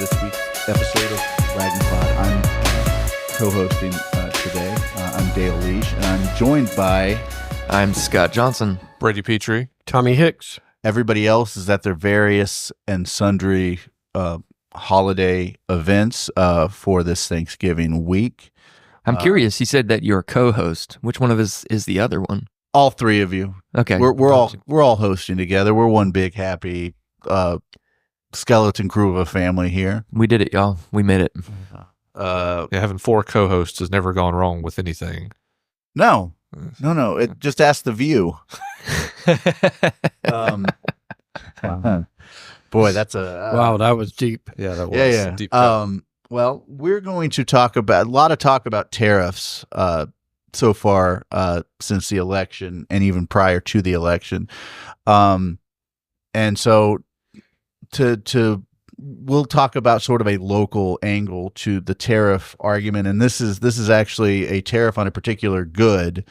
this week's episode of Ragnpod. I'm co-hosting today. I'm Dale Leash, and I'm joined by... I'm Scott Johnson. Brady Petrie. Tommy Hicks. Everybody else is at their various and sundry holiday events for this Thanksgiving week. I'm curious. He said that you're a co-host. Which one of us is the other one? All three of you. Okay. We're all hosting together. We're one big happy skeleton crew of a family here. We did it, y'all. We made it. Having four co-hosts has never gone wrong with anything. No. It just ask the view. Boy, that's a wow, that was deep. Yeah, that was yeah. deep cut. Well, we're going to talk about a lot of talk about tariffs so far since the election and even prior to the election, and so we'll talk about sort of a local angle to the tariff argument, and this is actually a tariff on a particular good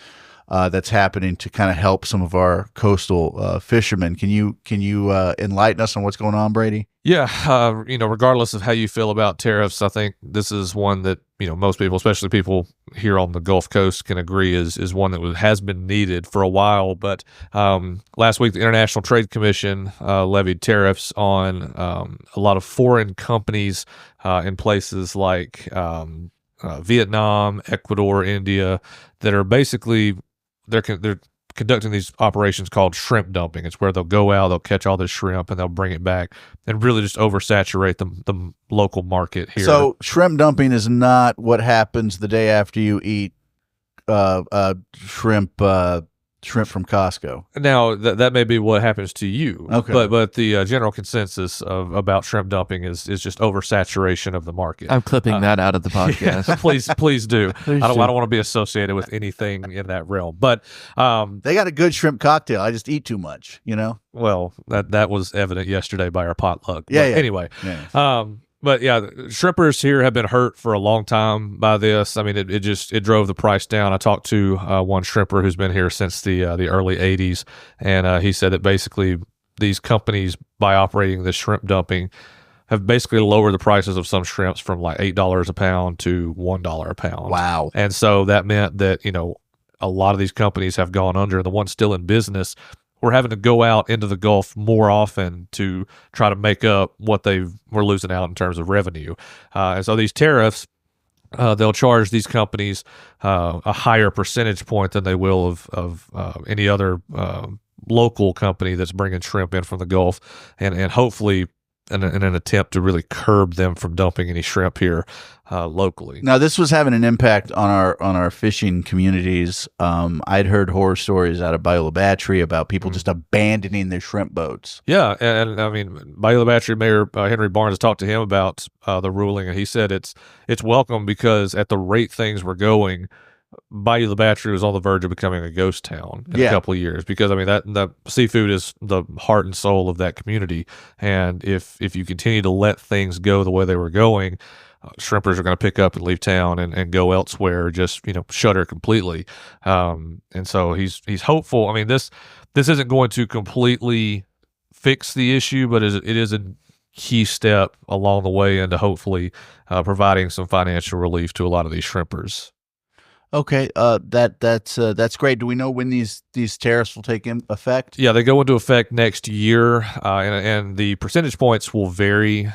that's happening to kind of help some of our coastal fishermen. Can you enlighten us on what's going on, Brady? Yeah, regardless of how you feel about tariffs, I think this is one that most people, especially people here on the Gulf Coast, can agree is one that has been needed for a while. But last week, the International Trade Commission levied tariffs on a lot of foreign companies in places like Vietnam, Ecuador, India, that are basically they're conducting these operations called shrimp dumping. It's where they'll go out, they'll catch all this shrimp, and they'll bring it back and really just oversaturate the local market here. So shrimp dumping is not what happens the day after you eat shrimp from Costco. Now, that may be what happens to you. Okay. But the general consensus about shrimp dumping is just oversaturation of the market. I'm clipping that out of the podcast. Yeah, please do. Please I don't do. want to be associated with anything in that realm. But They got a good shrimp cocktail. I just eat too much, well, that was evident yesterday by our potluck. Yeah, But yeah. Anyway. Yeah. But yeah, shrimpers here have been hurt for a long time by this. I mean, it drove the price down. I talked to one shrimper who's been here since the early '80s, and he said that basically these companies, by operating this shrimp dumping, have basically lowered the prices of some shrimps from like $8 a pound to $1 a pound. Wow. And so that meant that a lot of these companies have gone under. The ones still in business, we're having to go out into the Gulf more often to try to make up what they were losing out in terms of revenue. And so these tariffs, they'll charge these companies a higher percentage point than they will of any other local company that's bringing shrimp in from the Gulf, and hopefully in an attempt to really curb them from dumping any shrimp here locally. Now, this was having an impact on our fishing communities. I'd heard horror stories out of Bayou Battery about people just abandoning their shrimp boats. Yeah, and I mean, Bayou Battery Mayor Henry Barnes talked to him about the ruling, and he said it's welcome because at the rate things were going, Bayou Battery was on the verge of becoming a ghost town in a couple of years, because I mean that the seafood is the heart and soul of that community, and if you continue to let things go the way they were going, shrimpers are going to pick up and leave town and go elsewhere, just shutter completely. And so he's hopeful. I mean, this isn't going to completely fix the issue, but it is a key step along the way into hopefully providing some financial relief to a lot of these shrimpers. Okay, that's great. Do we know when these tariffs will take effect? Yeah, they go into effect next year, and the percentage points will vary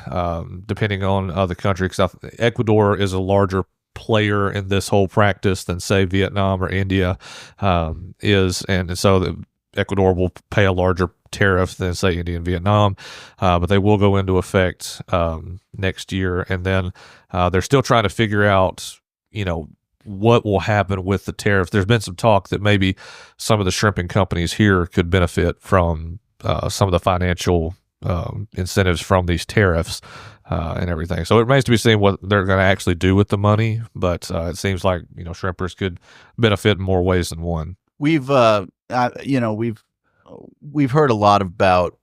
depending on the country. Because Ecuador is a larger player in this whole practice than, say, Vietnam or India is, and so Ecuador will pay a larger tariff than, say, India and Vietnam, but they will go into effect next year, and then they're still trying to figure out, what will happen with the tariff. There's been some talk that maybe some of the shrimping companies here could benefit from some of the financial incentives from these tariffs and everything. So it remains to be seen what they're going to actually do with the money, but it seems like shrimpers could benefit in more ways than one. We've heard a lot about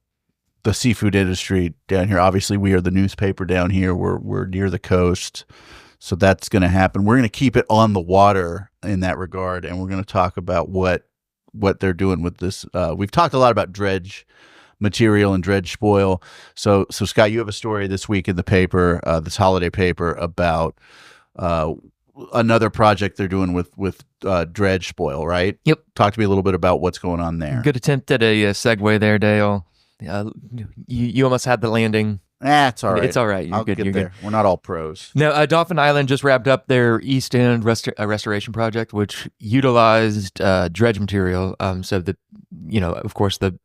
the seafood industry down here. Obviously, we are the newspaper down here. We're near the coast. So that's going to happen. We're going to keep it on the water in that regard, and we're going to talk about what they're doing with this. We've talked a lot about Dredge material and dredge spoil. So Scott, you have a story this week in the paper, this holiday paper, about another project they're doing with dredge spoil, right? Yep. Talk to me a little bit about what's going on there. Good attempt at a segue there, Dale. You almost had the landing. It's all right. It's all right. You're I'll good. get You're there. good. We're not all pros. Now, Dolphin Island just wrapped up their East End restoration project, which utilized dredge material. So of course, the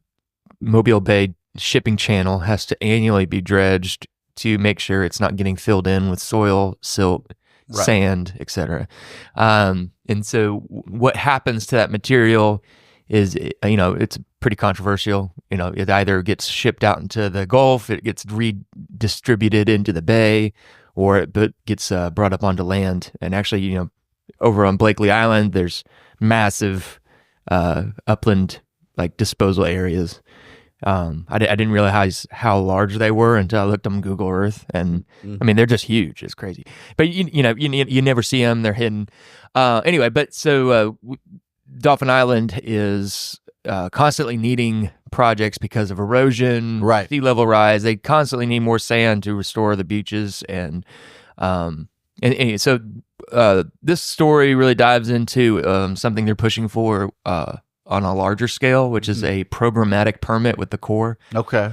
Mobile Bay shipping channel has to annually be dredged to make sure it's not getting filled in with soil, silt, Right. sand, etc. And so what happens to that material is, it's pretty controversial. It either gets shipped out into the Gulf, it gets redistributed into the bay, or it gets brought up onto land. And actually, over on Blakely Island, there's massive upland disposal areas. I didn't realize how large they were until I looked on Google Earth, and I mean, they're just huge. It's crazy, but you never see them; they're hidden. Anyway, but so Dolphin Island is constantly needing projects because of erosion, Right. sea level rise. They constantly need more sand to restore the beaches, and so this story really dives into something they're pushing for on a larger scale, which is a programmatic permit with the Corps. Okay.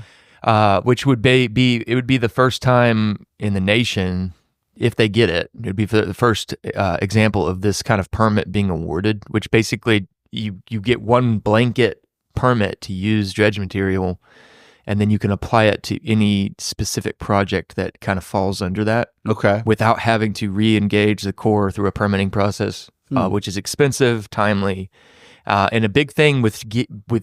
Which would be the first time in the nation, if they get it, it'd be the first example of this kind of permit being awarded, which basically you get one blanket permit to use dredge material, and then you can apply it to any specific project that kind of falls under that. Okay. Without having to re-engage the Corps through a permitting process, which is expensive, timely. And a big thing with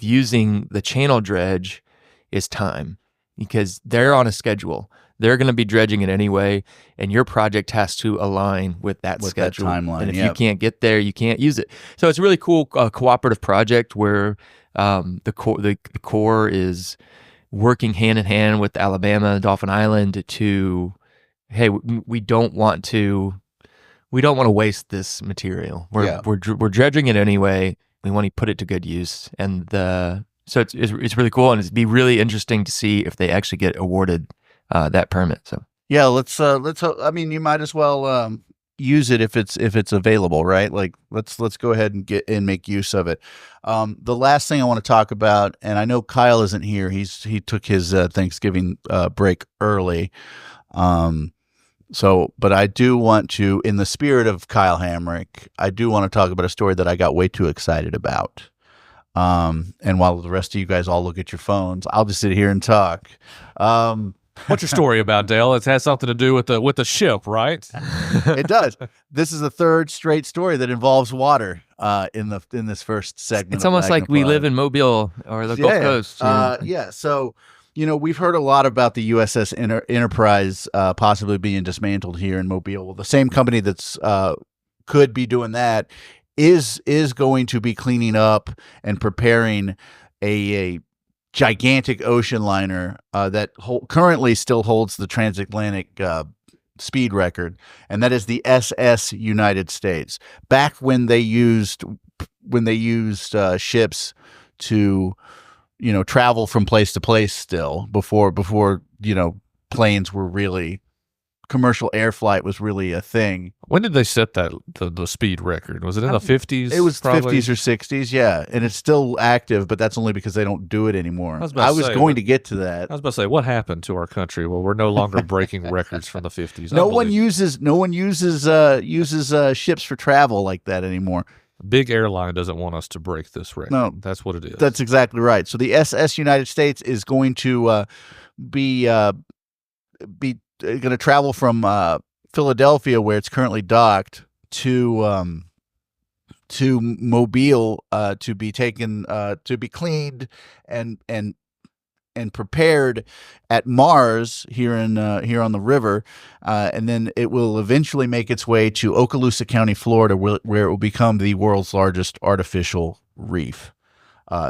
using the channel dredge is time, because they're on a schedule. They're going to be dredging it anyway, and your project has to align with that schedule. That timeline. And if you can't get there, you can't use it. So it's a really cool cooperative project where the Corps is working hand in hand with Alabama, Dolphin Island to, hey, we don't want to waste this material. We're dredging it anyway. We want to put it to good use, and so it's really cool, and it'd be really interesting to see if they actually get awarded that permit. So yeah, let's. I mean, you might as well use it if it's available, right? Like let's go ahead and make use of it. The last thing I want to talk about, and I know Kyle isn't here. He took his Thanksgiving break early. But I do want to, in the spirit of Kyle Hamrick, I do want to talk about a story that I got way too excited about. And while the rest of you guys all look at your phones, I'll just sit here and talk. What's your story about, Dale? It has something to do with the ship, right? It does. This is the third straight story that involves water in this first segment. It's almost like we live in Mobile or the Gulf Coast. Yeah. So, we've heard a lot about the USS Enterprise possibly being dismantled here in Mobile. Well, the same company that's could be doing that is going to be cleaning up and preparing a gigantic ocean liner that currently still holds the transatlantic speed record, and that is the SS United States. Back when they used ships to travel from place to place still, before planes were really, commercial air flight was really a thing. When did they set the speed record? Was it in the 50s? It was probably? 50s or 60s, yeah. And it's still active, but that's only because they don't do it anymore. I was going to get to that. I was about to say, what happened to our country? Well, we're no longer breaking records from the 50s. No one uses ships for travel like that anymore. Big airline doesn't want us to break this record. No, that's what it is. That's exactly right. So the SS United States is going to be going to travel from Philadelphia, where it's currently docked, to Mobile to be taken to be cleaned and prepared at Mars here on the river, and then it will eventually make its way to Okaloosa County, Florida, where it will become the world's largest artificial reef.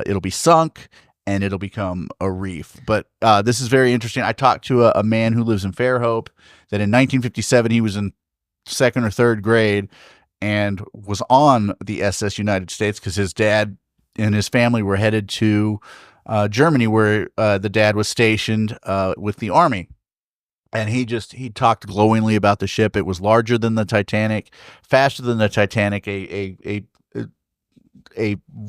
It'll be sunk and it'll become a reef. But this is very interesting. I talked to a man who lives in Fairhope that in 1957 he was in second or third grade and was on the SS United States because his dad and his family were headed to Germany, where the dad was stationed with the Army. And he talked glowingly about the ship. It was larger than the Titanic, faster than the Titanic. A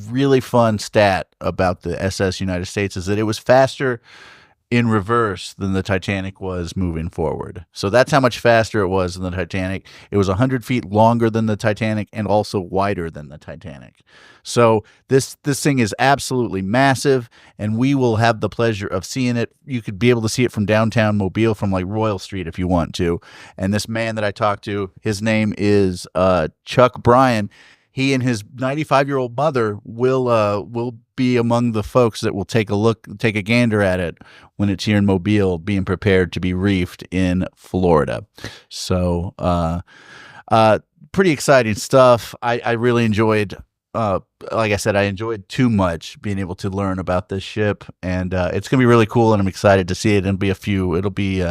really fun stat about the SS United States is that it was faster in reverse than the Titanic was moving forward. So that's how much faster it was than the Titanic. It was 100 feet longer than the Titanic and also wider than the Titanic. So this thing is absolutely massive, and we will have the pleasure of seeing it. You could be able to see it from downtown Mobile, from like Royal Street if you want to. And this man that I talked to, his name is Chuck Bryan. He and his 95-year-old mother will be among the folks that will take a gander at it when it's here in Mobile, being prepared to be reefed in Florida. So, pretty exciting stuff. I really enjoyed, like I said, I enjoyed too much being able to learn about this ship, and it's gonna be really cool, and I'm excited to see it. It'll be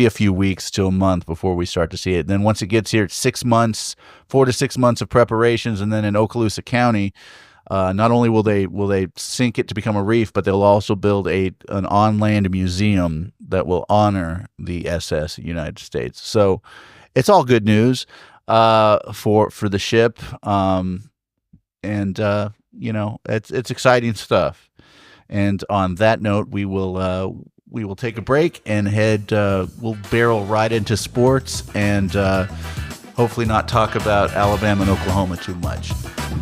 a few weeks to a month before we start to see it. And then once it gets here, it's 4 to 6 months of preparations. And then in Okaloosa County, not only will they sink it to become a reef, but they'll also build an on-land museum that will honor the SS United States. So it's all good news for the ship. It's exciting stuff. And on that note, we will take a break and we'll barrel right into sports and hopefully not talk about Alabama and Oklahoma too much.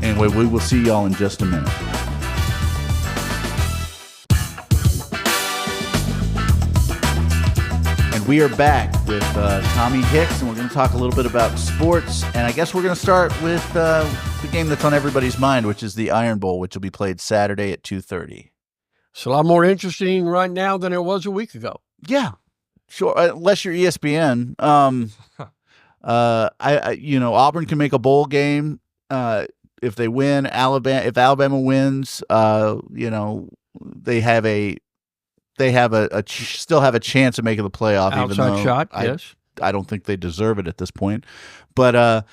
Anyway, we will see y'all in just a minute. And we are back with Tommy Hicks, and we're going to talk a little bit about sports. And I guess we're going to start with the game that's on everybody's mind, which is the Iron Bowl, which will be played Saturday at 2:30. It's a lot more interesting right now than it was a week ago. Yeah, sure. Unless you're ESPN, Auburn can make a bowl game if they win. If Alabama wins, they still have a chance of making the playoff. Outside shot, yes. I don't think they deserve it at this point, but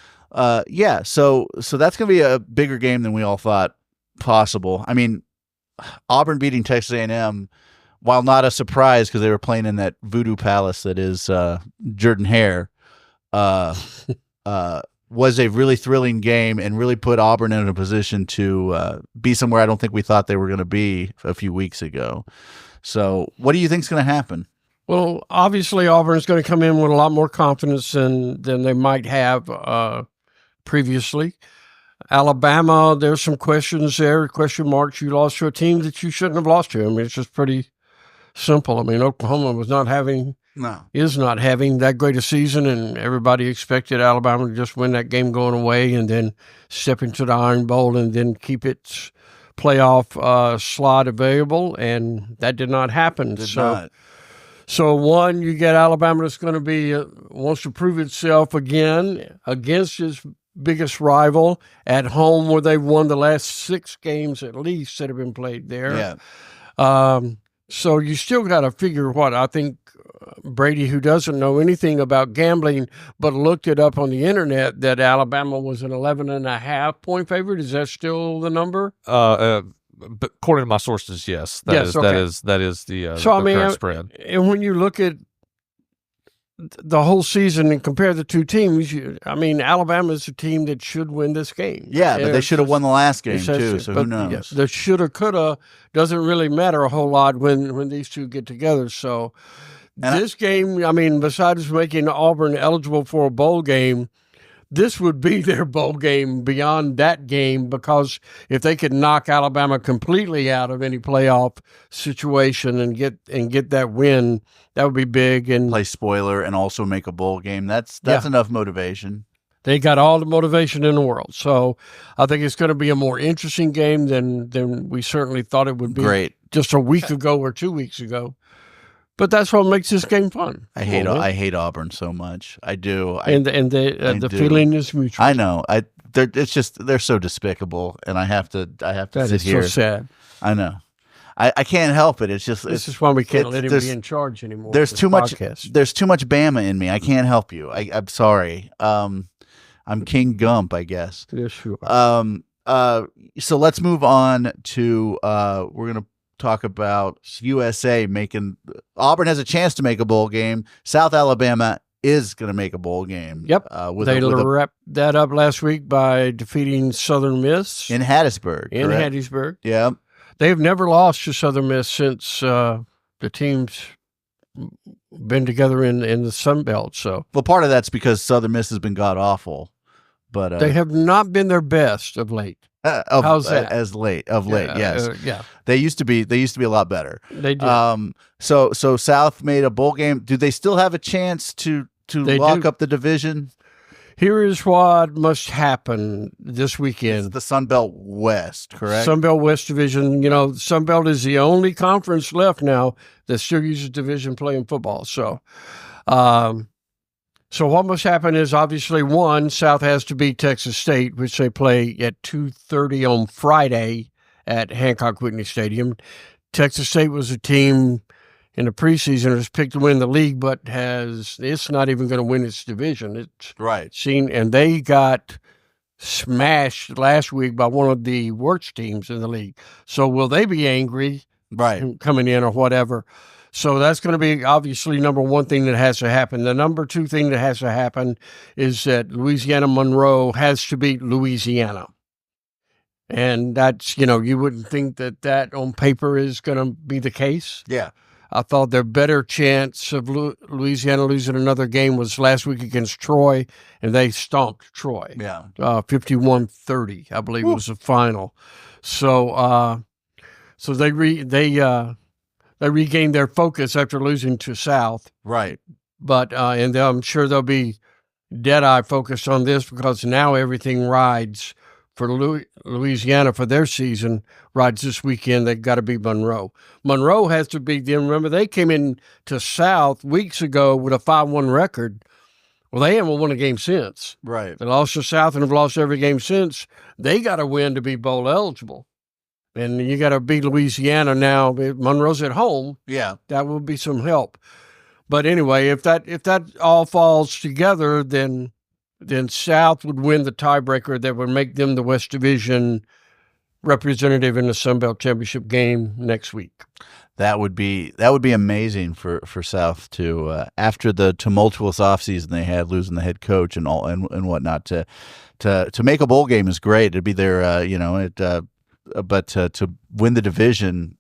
yeah. So that's gonna be a bigger game than we all thought possible. I mean, Auburn beating Texas A&M, while not a surprise because they were playing in that voodoo palace that is Jordan-Hare, was a really thrilling game and really put Auburn in a position to be somewhere I don't think we thought they were going to be a few weeks ago. So what do you think is going to happen? Well, obviously Auburn's going to come in with a lot more confidence than they might have previously. Alabama, there's some questions there, question marks. You lost to a team that you shouldn't have lost to. I mean, it's just pretty simple. I mean, Oklahoma is not having that great a season, and everybody expected Alabama to just win that game going away and then step into the Iron Bowl and then keep its playoff slot available, and that did not happen. So one, you get Alabama that's going to be wants to prove itself again against its biggest rival at home, where they've won the last 6 games at least that have been played there. Yeah. So you still got to figure what I think. Brady, who doesn't know anything about gambling but looked it up on the internet, that Alabama was an 11.5 point favorite. Is that still the number? But according to my sources, yes. That is the current spread. And when you look at the whole season and compare the two teams, Alabama is a team that should win this game. Yeah, but they should have won the last game too, so who knows? Yes, the shoulda, coulda doesn't really matter a whole lot when these two get together. So this game, besides making Auburn eligible for a bowl game, this would be their bowl game beyond that game, because if they could knock Alabama completely out of any playoff situation and get that win, that would be big. And play spoiler and also make a bowl game. That's enough motivation. They got all the motivation in the world. So I think it's going to be a more interesting game than we certainly thought it would be. Great. Just a week ago or 2 weeks ago. But that's what makes this game fun. I hate Auburn so much. I do. The feeling is mutual. I know. They're so despicable, and I have to sit here. So sad. I know. I can't help it. It's just this is why we can't let him be in charge anymore. There's too much Bama in me. I can't help you. I'm sorry. I'm King Gump, I guess. Yeah, sure. So let's move on to we're gonna talk about USA making Auburn has a chance to make a bowl game. South Alabama is going to make a bowl game. Yep. They wrapped that up last week by defeating Southern Miss in Hattiesburg. In correct? Hattiesburg. Yeah. They've never lost to Southern Miss since the teams been together in the Sun Belt. So, well, part of that's because Southern Miss has been god awful, but they have not been their best of late. How's that? Of late, yes. Yeah. They used to be a lot better. They did. So South made a bowl game. Do they still have a chance to lock up the division? Here is what must happen this weekend. It's the Sun Belt West, correct? Sun Belt West Division. Sun Belt is the only conference left now that still uses division play in football. So what must happen is, obviously, one, South has to beat Texas State, which they play at 2:30 on Friday at Hancock Whitney Stadium. Texas State was a team in the preseason was picked to win the league, but it's not even going to win its division. It's right. And they got smashed last week by one of the worst teams in the league. So will they be angry, right, coming in or whatever? So that's going to be obviously number one thing that has to happen. The number two thing that has to happen is that Louisiana Monroe has to beat Louisiana. And that's, you wouldn't think that on paper is going to be the case. Yeah. I thought their better chance of Louisiana losing another game was last week against Troy, and they stomped Troy. Yeah. 51-30, I believe it was the final. So they regained their focus after losing to South. Right. But and I'm sure they'll be dead-eye focused on this because now everything rides for Louisiana for their season rides this weekend. They've got to beat Monroe. Monroe has to beat them. Remember, they came in to South weeks ago with a 5-1 record. Well, they haven't won a game since. Right. They lost to South and have lost every game since. They got to win to be bowl eligible. And you got to beat Louisiana now. Monroe's at home. Yeah. That will be some help. But anyway, if that all falls together, then South would win the tiebreaker that would make them the West Division representative in the Sun Belt Championship game next week. That would be amazing for South to after the tumultuous offseason they had, losing the head coach and all and whatnot, to make a bowl game is great. It'd be their but to win the division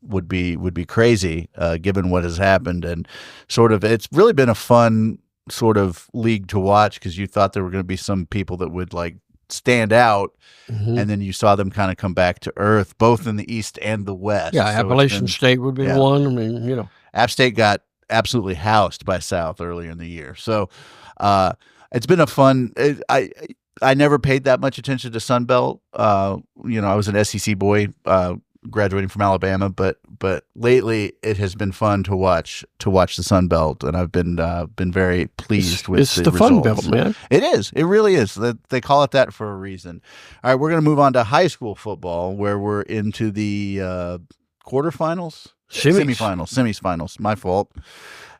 would be crazy given what has happened, and sort of it's really been a fun sort of league to watch because you thought there were going to be some people that would like stand out, and then you saw them kind of come back to earth, both in the East and the West. Yeah, so Appalachian State would be one. I mean, App State got absolutely housed by South earlier in the year, so it's been a fun. I never paid that much attention to Sun Belt. I was an SEC boy. Graduating from Alabama, but lately it has been fun to watch the Sun Belt, and I've been very pleased with it's the results. Fun Belt, man. It is. It really is. They call it that for a reason. All right, we're going to move on to high school football, where we're into the quarterfinals, semifinals. My fault.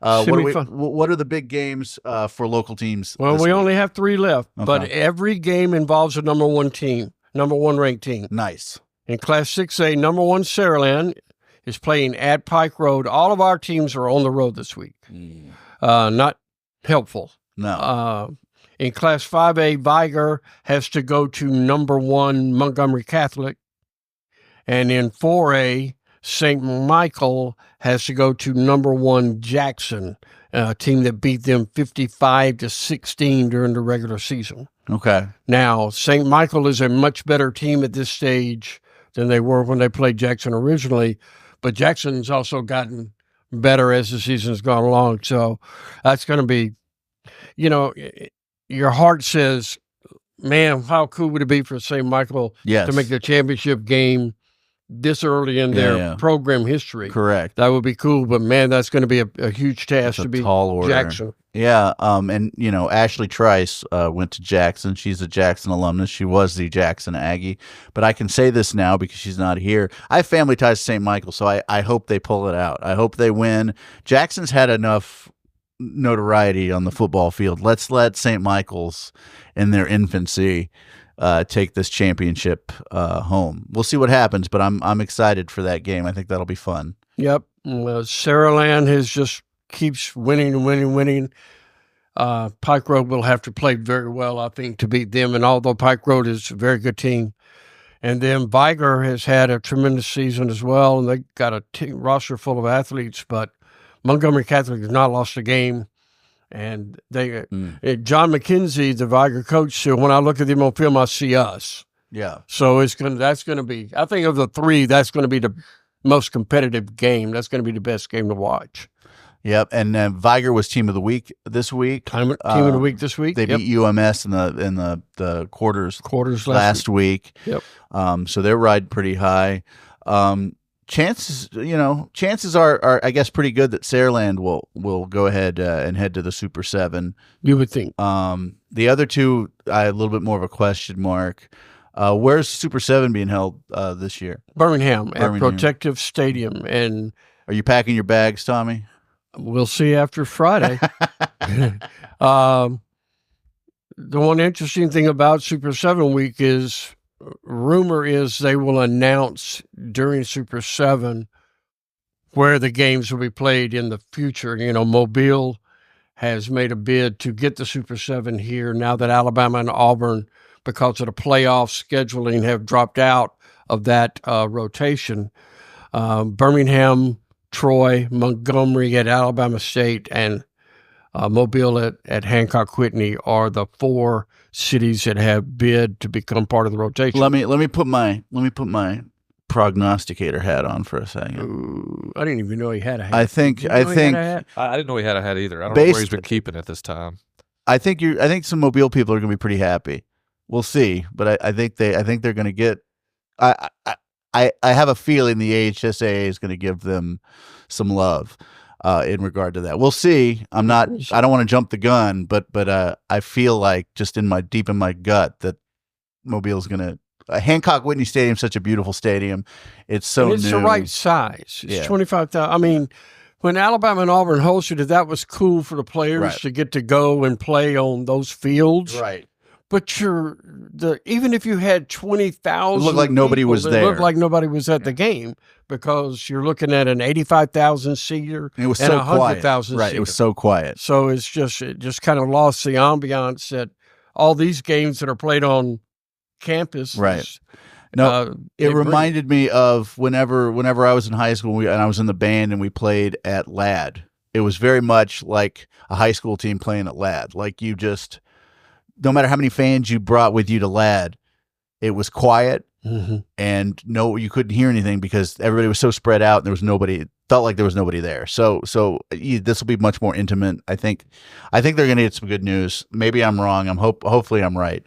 What are the big games for local teams? Well, we only have 3 left, but every game involves a number 1 team, number 1 ranked team. Nice. In Class 6A, number 1 Saraland is playing at Pike Road. All of our teams are on the road this week. Not helpful. No. In Class 5A, Viger has to go to number 1 Montgomery Catholic. And in 4A, St. Michael has to go to number 1 Jackson, a team that beat them 55-16 during the regular season. Okay. Now, St. Michael is a much better team at this stage than they were when they played Jackson originally, but Jackson's also gotten better as the season's gone along. So that's going to be, your heart says, man, how cool would it be for St. Michael to make the championship game this early in their program history? Correct. That would be cool, but man, that's going to be a huge task to be tall order. Jackson. Yeah, and Ashley Trice went to Jackson. She's a Jackson alumnus. She was the Jackson Aggie, but I can say this now because she's not here. I have family ties to St. Michael, so I hope they pull it out. I hope they win. Jackson's had enough notoriety on the football field. Let's let St. Michael's in their infancy take this championship home. We'll see what happens, but I'm excited for that game. I think that'll be fun. Yep. Saraland has just keeps winning and winning and winning. Pike Road will have to play very well, I think, to beat them. And although Pike Road is a very good team, and then Viger has had a tremendous season as well, and they got a roster full of athletes. But Montgomery Catholic has not lost a game, and they John McKenzie, the Viger coach, so when I look at them on film, I see us. Yeah. So that's going to be. I think of the three, that's going to be the most competitive game. That's going to be the best game to watch. Yep, and Viger was team of the week this week. Team of the week this week. They beat UMS in the quarters last week. Yep. So they're riding pretty high. Chances are I guess pretty good that Saraland will go ahead and head to the Super 7. You would think. The other two, a little bit more of a question mark. Where's Super 7 being held this year? Birmingham at Protective Stadium, and are you packing your bags, Tommy? We'll see after Friday. The one interesting thing about Super 7 week is, rumor is they will announce during Super 7 where the games will be played in the future. You know, Mobile has made a bid to get the Super 7 here now that Alabama and Auburn, because of the playoff scheduling, have dropped out of that rotation. Birmingham, Troy, Montgomery at Alabama State, and Mobile at Hancock Whitney are the 4 cities that have bid to become part of the rotation. Let me put my prognosticator hat on for a second. Ooh, I didn't even know he had a hat. I think I didn't know he had a hat either. I don't know where he's been keeping it this time. I think some Mobile people are going to be pretty happy. We'll see, but I think they're going to get. I have a feeling the AHSAA is going to give them some love in regard to that. We'll see. I don't want to jump the gun, but I feel like just deep in my gut that Mobile's going to. Hancock Whitney Stadium is such a beautiful stadium. It's new. The right size. It's 25,000. I mean, when Alabama and Auburn hosted it, that was cool for the players to get to go and play on those fields. Right. But even if you had 20,000, it looked like nobody was there. It looked like nobody was at the game, because you're looking at an 85,000 seater and it was so 100,000 quiet. Right, it was so quiet. So it just kind of lost the ambiance that all these games that are played on campus. Right. No, it reminded me of whenever I was in high school and I was in the band and we played at Ladd. It was very much like a high school team playing at Ladd. Like no matter how many fans you brought with you to Ladd, it was quiet, and you couldn't hear anything because everybody was so spread out and there was nobody. It felt like there was nobody there. So this will be much more intimate. I think they're going to get some good news. Maybe I'm wrong. Hopefully I'm right.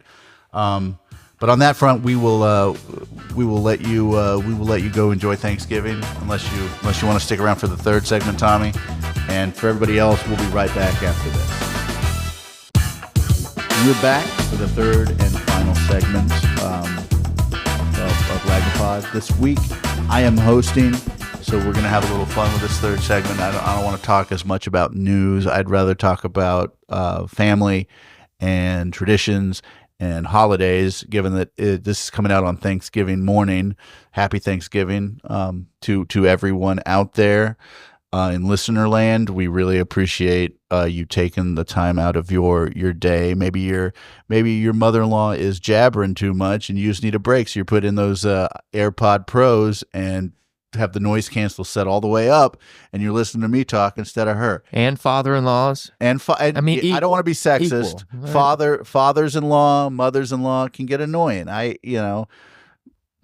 But on that front, we will let you go enjoy Thanksgiving unless you want to stick around for the third segment, Tommy. And for everybody else, we'll be right back after this. We're back for the third and final segment of Lagapod. This week, I am hosting, so we're going to have a little fun with this third segment. I don't want to talk as much about news. I'd rather talk about family and traditions and holidays, given that this is coming out on Thanksgiving morning. Happy Thanksgiving to everyone out there. In listener land, we really appreciate you taking the time out of your day. Maybe your mother-in-law is jabbering too much and you just need a break, so you put in those AirPod Pros and have the noise cancel set all the way up, and you're listening to me talk instead of her. And father-in-laws. I don't want to be sexist. Equal. Fathers-in-law, mothers-in-law can get annoying.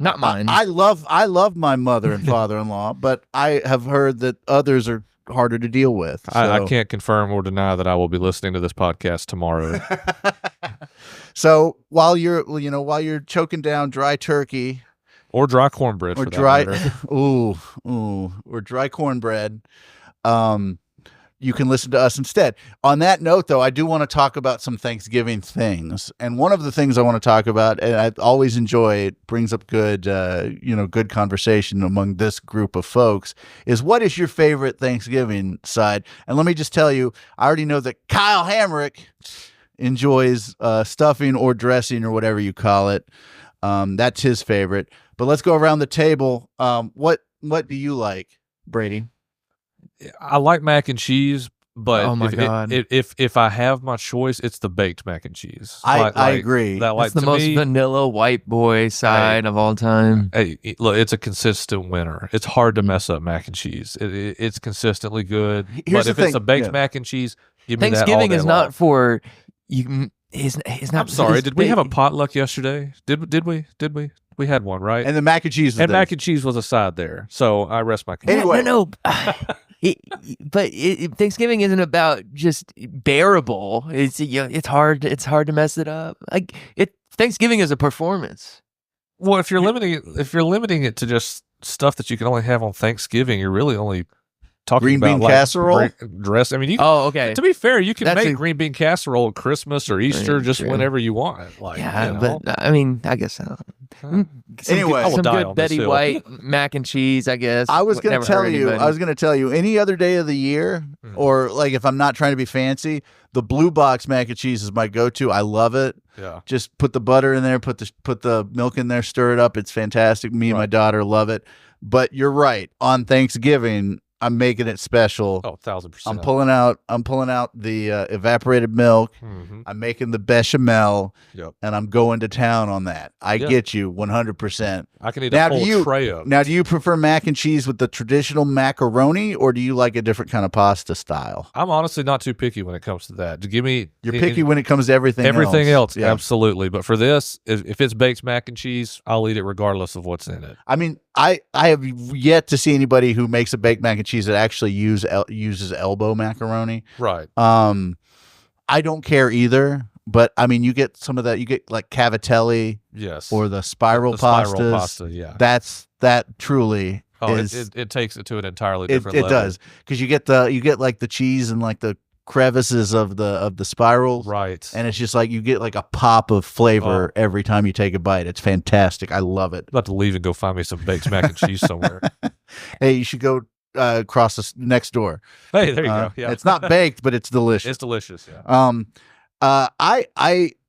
Not mine. I love my mother and father-in-law, but I have heard that others are harder to deal with. So. I can't confirm or deny that I will be listening to this podcast tomorrow. So while you're choking down dry turkey or dry cornbread, or dry, that or dry cornbread, you can listen to us instead. On that note, though, I do want to talk about some Thanksgiving things. And one of the things I want to talk about, and I always enjoy, it brings up good conversation among this group of folks, is what is your favorite Thanksgiving side? And let me just tell you, I already know that Kyle Hamrick enjoys stuffing or dressing or whatever you call it. That's his favorite. But let's go around the table. What do you like, Brady? I like mac and cheese, but Oh my God. if I have my choice, it's the baked mac and cheese. I agree. That, like, It's the to most me, vanilla white boy side of all time. hey, look, it's a consistent winner. It's hard to mess up mac and cheese. It's consistently good. Here's but if the it's a thing, baked yeah. mac and cheese, give me that all Thanksgiving day is long. not for you. Is not. I'm sorry. is Did we have a big- potluck yesterday? Did we? We had one, right? And the mac and cheese. And mac and cheese was a side there. So I rest my case. Anyway. No. But Thanksgiving isn't about just bearable. It's hard. It's hard to mess it up. Like Thanksgiving is a performance. Well, if you're limiting it to just stuff that you can only have on Thanksgiving, you're really only talking Green about bean like casserole? dress. I mean, you. Oh, okay. To be fair, you can That's make a- green bean casserole at Christmas or Easter just True. whenever you want. Like, Yeah, you know. but I mean, I guess so. Anyway. I will some die good on this Betty hill. White mac and cheese. I guess I was Would going never to tell hurt you. anybody. I was going to tell you. Any other day of the year, or like if I'm not trying to be fancy, the blue box mac and cheese is my go-to. I love it. Yeah. Just put the butter in there, put the milk in there, stir it up. It's fantastic. Me and my daughter love it. But you're right. On Thanksgiving, I'm making it special. Oh, 1,000%. I'm pulling out the evaporated milk. Mhm. I'm making the bechamel, Yep. and I'm going to town on that. I Yeah. get you 100%. I can eat Now, a do whole you- tray of. Now, do you prefer mac and cheese with the traditional macaroni, or do you like a different kind of pasta style? I'm honestly not too picky when it comes to that. To give me You're picky when it comes to everything. everything else, Yeah. absolutely. But for this, if it's baked mac and cheese, I'll eat it regardless of what's in it. I mean, I have yet to see anybody who makes a baked mac and cheese that actually uses elbow macaroni. Right. I don't care either, but I mean, you get some of that. You get like cavatelli Yes. or the spiral The pastas. spiral pasta, yeah. That truly Oh, is. it takes it to an entirely It different level. does, because you get like the cheese and like the crevices of the spirals, Right. and it's just like you get like a pop of flavor every time you take a bite. It's fantastic. I love it. I'm about to leave and go find me some baked mac and cheese somewhere. Hey, you should go across the next door. Hey, there you go. Yeah. It's not baked, but it's delicious. It's delicious. Yeah. I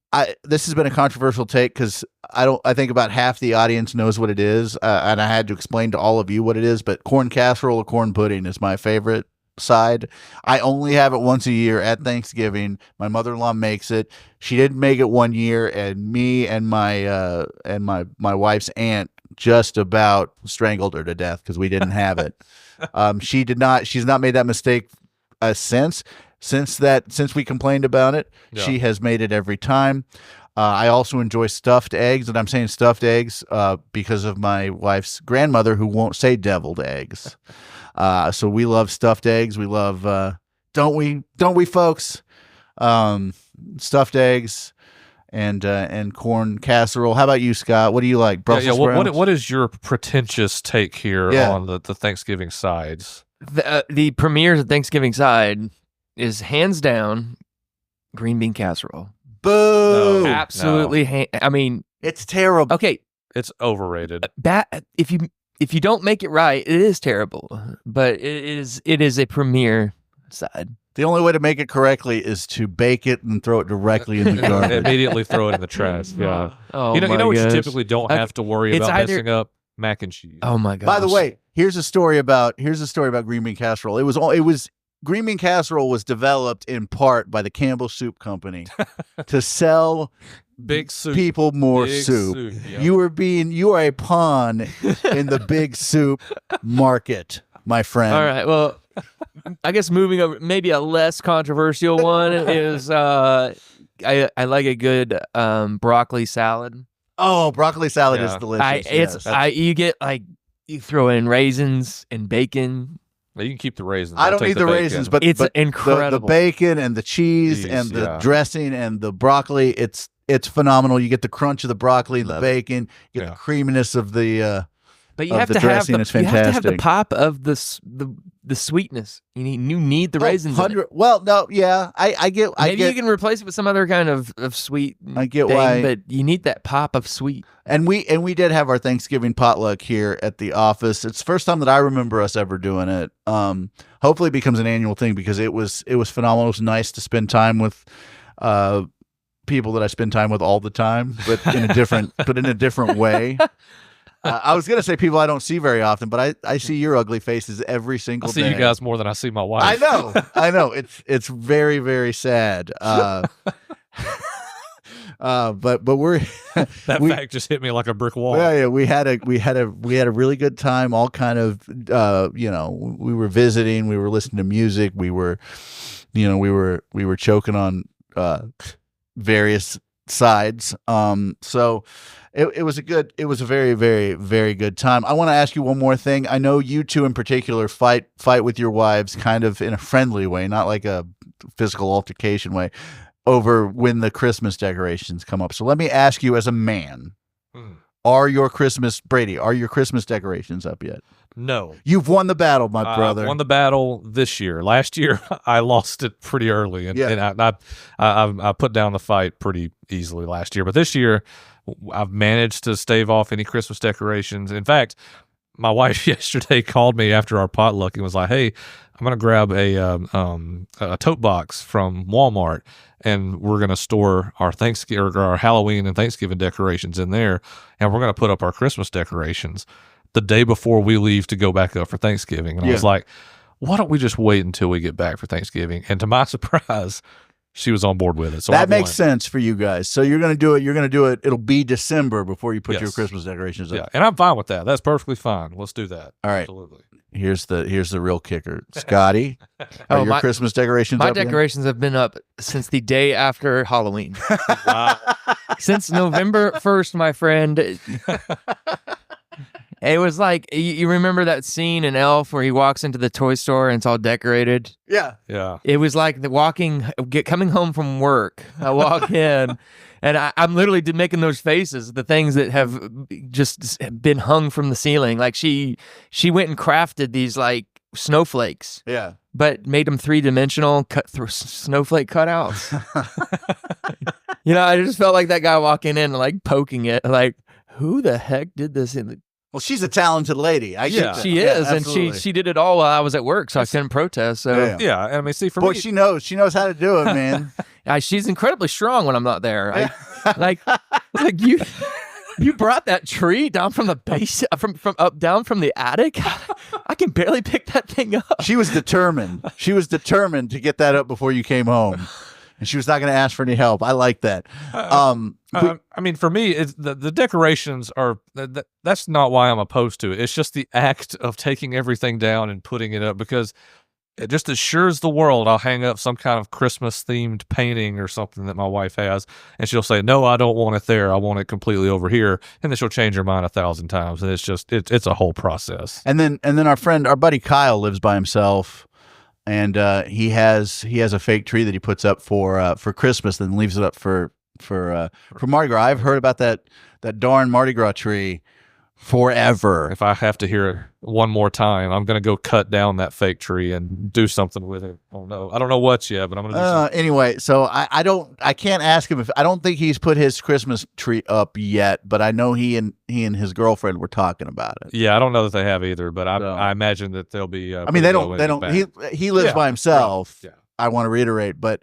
this has been a controversial take because I think about half the audience knows what it is, and I had to explain to all of you what it is. But corn casserole or corn pudding is my favorite side. I only have it once a year at Thanksgiving. My mother-in-law makes it. She didn't make it one year, and me and my wife's aunt just about strangled her to death because we didn't have it. She did not. She's not made that mistake since we complained about it. Yeah. She has made it every time. I also enjoy stuffed eggs, and I'm saying stuffed eggs because of my wife's grandmother who won't say deviled eggs. So we love stuffed eggs. We love, don't we, folks? Stuffed eggs and corn casserole. How about you, Scott? What do you like? Brussels sprouts? What is your pretentious take here Yeah. on the Thanksgiving sides? The premier Thanksgiving side is hands down green bean casserole. Boo! No. Absolutely. I mean, It's terrible. okay, It's overrated. if you don't make it right, it is terrible. But it is a premier side. The only way to make it correctly is to bake it and throw it directly in the garbage. Immediately throw it in the trash. Yeah. Oh you know what you gosh. typically don't have to worry It's about either- messing up mac and cheese. Oh my god. By the way, here's a story about green bean casserole. It was green bean casserole was developed in part by the Campbell Soup Company to sell Big soup. people more Big soup. yeah. You are a pawn in the big soup market, my friend. All right. Well, I guess moving over, maybe a less controversial one is I like a good broccoli salad. Oh, broccoli salad is Yeah. delicious. You get like you throw in raisins and bacon. Now, you can keep the raisins. I I'll don't take need the bacon. raisins, but It's but incredible. The bacon and the cheese Cheese, and the yeah. dressing and the broccoli. It's phenomenal. You get the crunch of the broccoli and the Love it. bacon. You get Yeah. the creaminess of the. But you of have the to have dressing the is you have to have the fantastic. pop of the sweetness. You need the raisins. in it. Well, no, yeah, I get. Maybe you can replace it with some other kind of sweet. I get thing, why. but you need that pop of sweet. And we did have our Thanksgiving potluck here at the office. It's the first time that I remember us ever doing it. Hopefully it becomes an annual thing because it was phenomenal. It was nice to spend time with people that I spend time with all the time, but in a different way. I was gonna say people I don't see very often, but I see your ugly faces every single day. I see you guys more than I see my wife. I know. It's very, very sad. But we're that fact just hit me like a brick wall. Yeah, we had a really good time. All kind of we were visiting, we were listening to music, we were choking on various sides. So it was a very, very, very good time. I want to ask you one more thing. I know you two in particular fight with your wives kind of in a friendly way, not like a physical altercation way, over when the Christmas decorations come up. So let me ask you as a man, are your Christmas decorations up yet? No. You've won the battle, my brother. I won the battle this year. Last year, I lost it pretty early, and I put down the fight pretty easily last year. But this year, I've managed to stave off any Christmas decorations. In fact, my wife yesterday called me after our potluck and was like, "Hey, I'm going to grab a tote box from Walmart, and we're going to store our Thanksgiving or our Halloween and Thanksgiving decorations in there, and we're going to put up our Christmas decorations the day before we leave to go back up for Thanksgiving." And I was like, "Why don't we just wait until we get back for Thanksgiving?" And to my surprise, she was on board with it. So that makes sense for you guys. So you're going to do it. It'll be December before you put your Christmas decorations up. Yeah, and I'm fine with that. That's perfectly fine. Let's do that. All right. Absolutely. Here's the real kicker. Scotty, are your Christmas decorations my up yet? decorations have been up since the day after Halloween. Wow. Since November 1st, my friend. It was like, you remember that scene in Elf where he walks into the toy store and it's all decorated? Yeah. Yeah. It was like coming home from work. I walk in and I'm literally making those faces, the things that have just been hung from the ceiling. Like she went and crafted these like snowflakes. Yeah. But made them 3-dimensional, cut through snowflake cutouts. I just felt like that guy walking in and like poking it, like, who the heck did this in the... Well, she's a talented lady. She is, and she did it all while I was at work, so I couldn't protest. So yeah. I mean, see, for me, she knows how to do it, man. She's incredibly strong when I'm not there. You brought that tree down from the base, down from the attic. I can barely pick that thing up. She was determined. She was determined to get that up before you came home. And she was not going to ask for any help. I like that. I mean, for me, it's the decorations are that's not why I'm opposed to it. It's just the act of taking everything down and putting it up, because it just assures the world I'll hang up some kind of Christmas themed painting or something that my wife has, and she'll say, "No, I don't want it there. I want it completely over here," and then she'll change her mind 1,000 times, and it's a whole process. And then our buddy Kyle lives by himself. And he has a fake tree that he puts up for Christmas, then leaves it up for Mardi Gras. I've heard about that darn Mardi Gras tree forever. If I have to hear it one more time, I'm going to go cut down that fake tree and do something with it. I don't know what yet, but I'm going to do something. Anyway, so I can't ask him I don't think he's put his Christmas tree up yet, but I know he and his girlfriend were talking about it. Yeah, I don't know that they have either, but I imagine that they'll be. They don't. He lives by himself. Yeah. I want to reiterate, but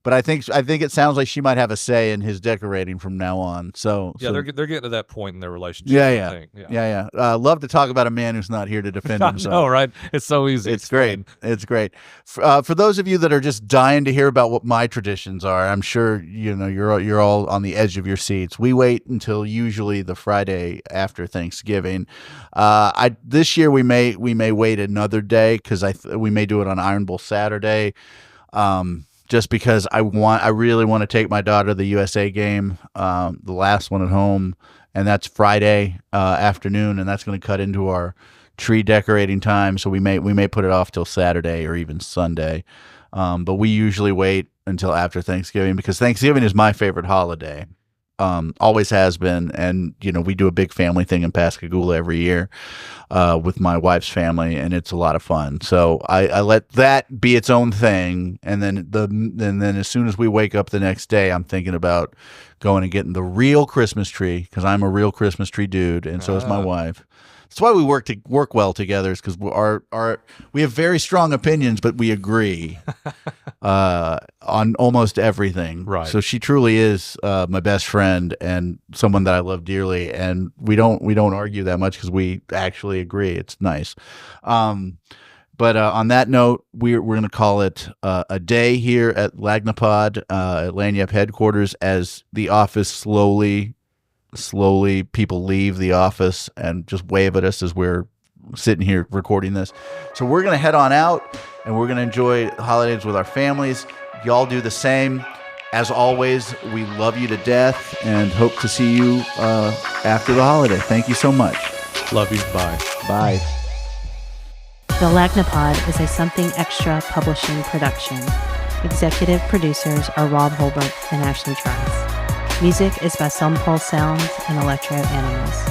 I think it sounds like she might have a say in his decorating from now on. So they're getting to that point in their relationship. Yeah. I think. Yeah. Love to talk about a man who's not here to defend himself. No, right? It's so easy. It's great. It's great. For those of you that are just dying to hear about what my traditions are, I'm sure you're all on the edge of your seats. We wait until usually the Friday after Thanksgiving. This year we may wait another day because we may do it on Iron Bowl Saturday. Just because I really want to take my daughter to the USA game, the last one at home, and that's Friday afternoon, and that's going to cut into our tree decorating time. So we may put it off till Saturday or even Sunday, but we usually wait until after Thanksgiving because Thanksgiving is my favorite holiday. Always has been, and we do a big family thing in Pascagoula every year with my wife's family, and it's a lot of fun. So I let that be its own thing, and then as soon as we wake up the next day, I'm thinking about going and getting the real Christmas tree because I'm a real Christmas tree dude, and so is my wife. That's why we work well together, is because we have very strong opinions, but we agree on almost everything. Right. So she truly is my best friend and someone that I love dearly, and we don't argue that much because we actually agree. It's nice. But on that note, we're going to call it a day here at Lagnapod at Lagniappe headquarters, as the office slowly people leave the office and just wave at us as we're sitting here recording this. So we're going to head on out, and we're going to enjoy the holidays with our families. Y'all do the same. As always, we love you to death and hope to see you after the holiday. Thank you so much. Love you. Bye. Bye. The Lagnapod is a Something Extra publishing production. Executive producers are Rob Holbert and Ashley Trice. Music is by Some Pulse Sounds and Electro Animals.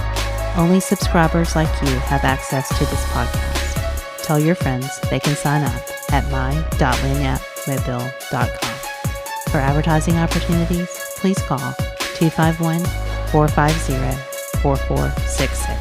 Only subscribers like you have access to this podcast. Tell your friends they can sign up at my.lagnapperedbill.com. For advertising opportunities, please call 251-450-4466.